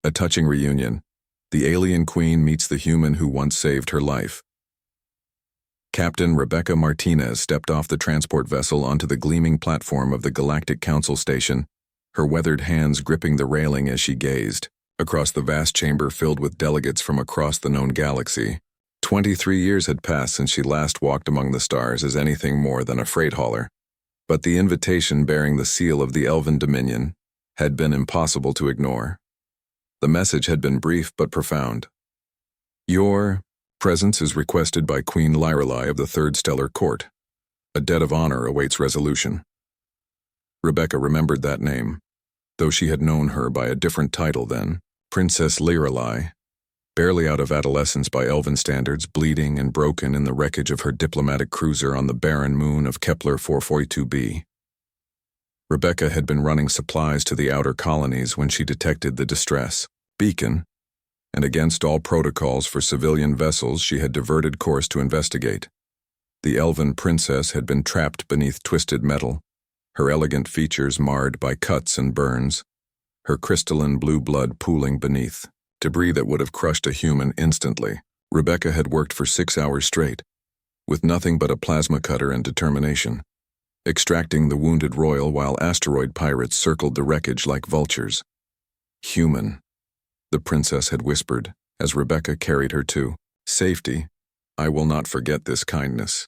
A touching reunion. The alien queen meets the human who once saved her life. Captain Rebecca Martinez stepped off the transport vessel onto the gleaming platform of the Galactic Council station, her weathered hands gripping the railing as she gazed across the vast chamber filled with delegates from across the known galaxy. 23 years had passed since she last walked among the stars as anything more than a freight hauler. But the invitation bearing the seal of the Elven Dominion had been impossible to ignore. The message had been brief but profound. Your presence is requested by Queen Lyrelai of the Third Stellar Court. A debt of honor awaits resolution. Rebecca remembered that name, though she had known her by a different title then, Princess Lyrelai, barely out of adolescence by Elven standards, bleeding and broken in the wreckage of her diplomatic cruiser on the barren moon of Kepler 442b. Rebecca had been running supplies to the outer colonies when she detected the distress beacon, and against all protocols for civilian vessels she had diverted course to investigate. The Elven princess had been trapped beneath twisted metal, her elegant features marred by cuts and burns, her crystalline blue blood pooling beneath, debris that would have crushed a human instantly. Rebecca had worked for 6 hours straight, with nothing but a plasma cutter and determination, extracting the wounded royal while asteroid pirates circled the wreckage like vultures. Human, the princess had whispered as Rebecca carried her to safety. I will not forget this kindness.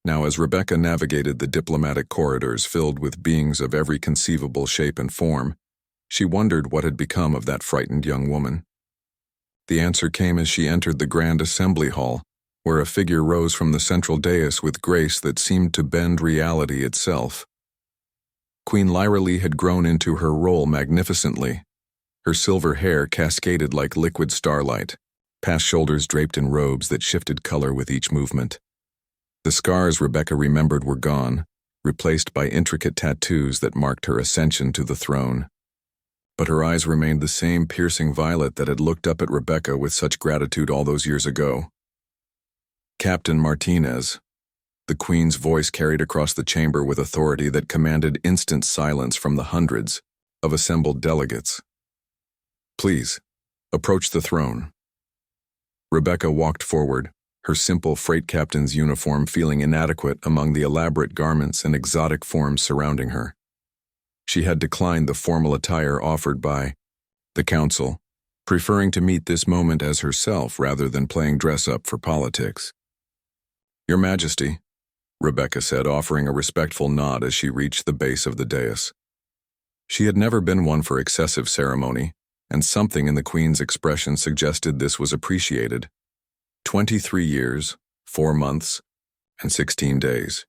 Now, as Rebecca navigated the diplomatic corridors filled with beings of every conceivable shape and form, she wondered what had become of that frightened young woman. The answer came as she entered the Grand Assembly Hall, where a figure rose from the central dais with grace that seemed to bend reality itself. Queen Lyrelai had grown into her role magnificently. Her silver hair cascaded like liquid starlight, past shoulders draped in robes that shifted color with each movement. The scars Rebecca remembered were gone, replaced by intricate tattoos that marked her ascension to the throne. But her eyes remained the same piercing violet that had looked up at Rebecca with such gratitude all those years ago. Captain Martinez. The Queen's voice carried across the chamber with authority that commanded instant silence from the hundreds of assembled delegates. Please, approach the throne. Rebecca walked forward, her simple freight captain's uniform feeling inadequate among the elaborate garments and exotic forms surrounding her. She had declined the formal attire offered by the council, preferring to meet this moment as herself rather than playing dress-up for politics. Your Majesty, Rebecca said, offering a respectful nod as she reached the base of the dais. She had never been one for excessive ceremony, and something in the Queen's expression suggested this was appreciated. 23 years, 4 months, and 16 days,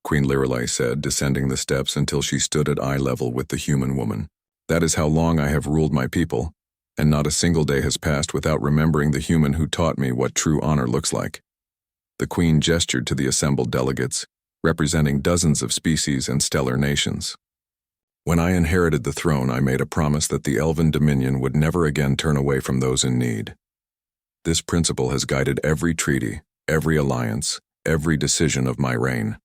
Queen Lyrelai said, descending the steps until she stood at eye level with the human woman. That is how long I have ruled my people, and not a single day has passed without remembering the human who taught me what true honor looks like. The Queen gestured to the assembled delegates, representing dozens of species and stellar nations. When I inherited the throne, I made a promise that the Elven Dominion would never again turn away from those in need. This principle has guided every treaty, every alliance, every decision of my reign.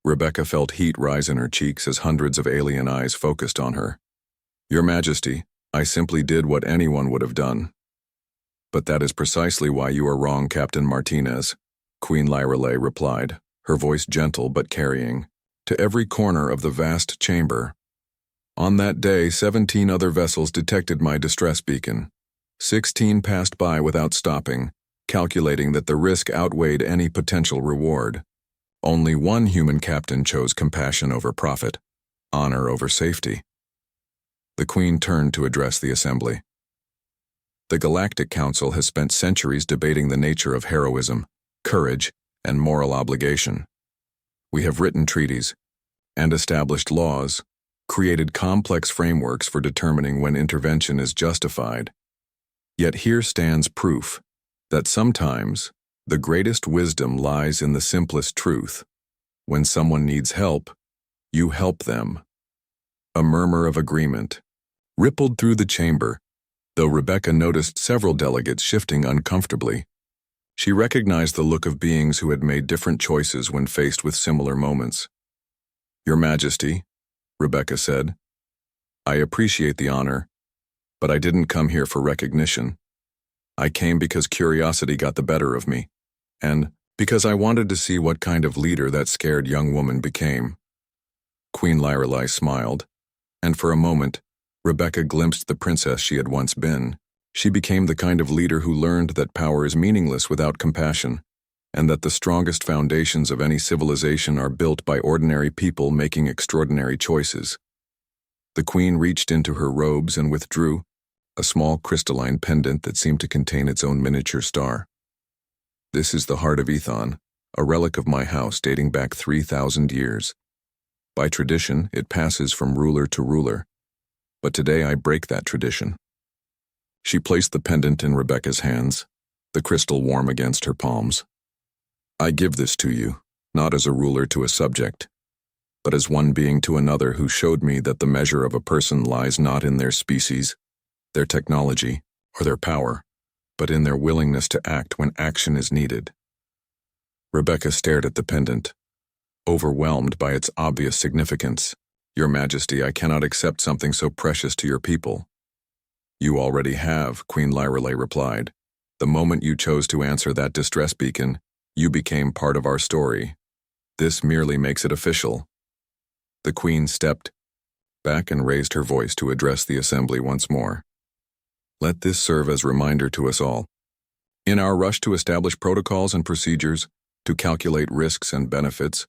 Rebecca felt heat rise in her cheeks as hundreds of alien eyes focused on her. Your Majesty, I simply did what anyone would have done. But that is precisely why you are wrong, Captain Martinez, Queen Lyrelai replied, her voice gentle but carrying, to every corner of the vast chamber. On that day, 17 other vessels detected my distress beacon. 16 passed by without stopping, calculating that the risk outweighed any potential reward. Only one human captain chose compassion over profit, honor over safety. The Queen turned to address the assembly. The Galactic Council has spent centuries debating the nature of heroism, courage, and moral obligation. We have written treaties and established laws, created complex frameworks for determining when intervention is justified. Yet here stands proof that sometimes the greatest wisdom lies in the simplest truth. When someone needs help, you help them. A murmur of agreement rippled through the chamber, though Rebecca noticed several delegates shifting uncomfortably. She recognized the look of beings who had made different choices when faced with similar moments. Your Majesty, Rebecca said, I appreciate the honor, But I didn't come here for recognition. I came because curiosity got the better of me, and because I wanted to see what kind of leader that scared young woman became. Queen Lyrelei smiled, and for a moment, Rebecca glimpsed the princess she had once been. She became the kind of leader who learned that power is meaningless without compassion, and that the strongest foundations of any civilization are built by ordinary people making extraordinary choices. The queen reached into her robes and withdrew, a small crystalline pendant that seemed to contain its own miniature star. This is the heart of Ethon, a relic of my house dating back 3,000 years. By tradition, it passes from ruler to ruler, but today I break that tradition. She placed the pendant in Rebecca's hands, the crystal warm against her palms. I give this to you, not as a ruler to a subject, but as one being to another who showed me that the measure of a person lies not in their species, their technology, or their power, but in their willingness to act when action is needed. Rebecca stared at the pendant, overwhelmed by its obvious significance. Your Majesty, I cannot accept something so precious to your people. You already have, Queen Lyrelei replied. The moment you chose to answer that distress beacon, you became part of our story. This merely makes it official. The queen stepped back and raised her voice to address the assembly once more. Let this serve as a reminder to us all. In our rush to establish protocols and procedures, to calculate risks and benefits,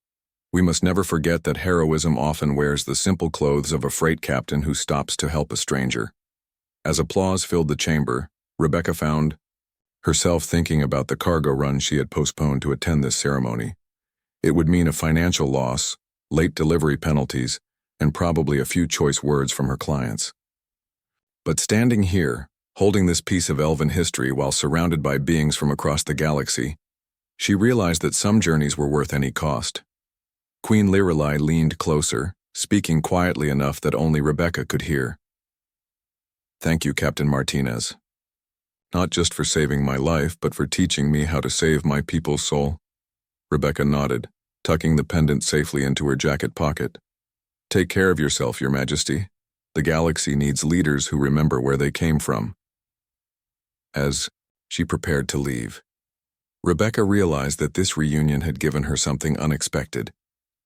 we must never forget that heroism often wears the simple clothes of a freight captain who stops to help a stranger. As applause filled the chamber, Rebecca found herself thinking about the cargo run she had postponed to attend this ceremony. It would mean a financial loss, late delivery penalties, and probably a few choice words from her clients. But standing here, holding this piece of elven history while surrounded by beings from across the galaxy, she realized that some journeys were worth any cost. Queen Lyrelei leaned closer, speaking quietly enough that only Rebecca could hear. Thank you, Captain Martinez. Not just for saving my life, but for teaching me how to save my people's soul. Rebecca nodded, tucking the pendant safely into her jacket pocket. Take care of yourself, Your Majesty. The galaxy needs leaders who remember where they came from. As she prepared to leave, Rebecca realized that this reunion had given her something unexpected.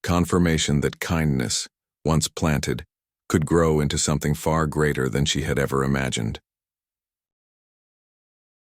Confirmation that kindness, once planted, could grow into something far greater than she had ever imagined.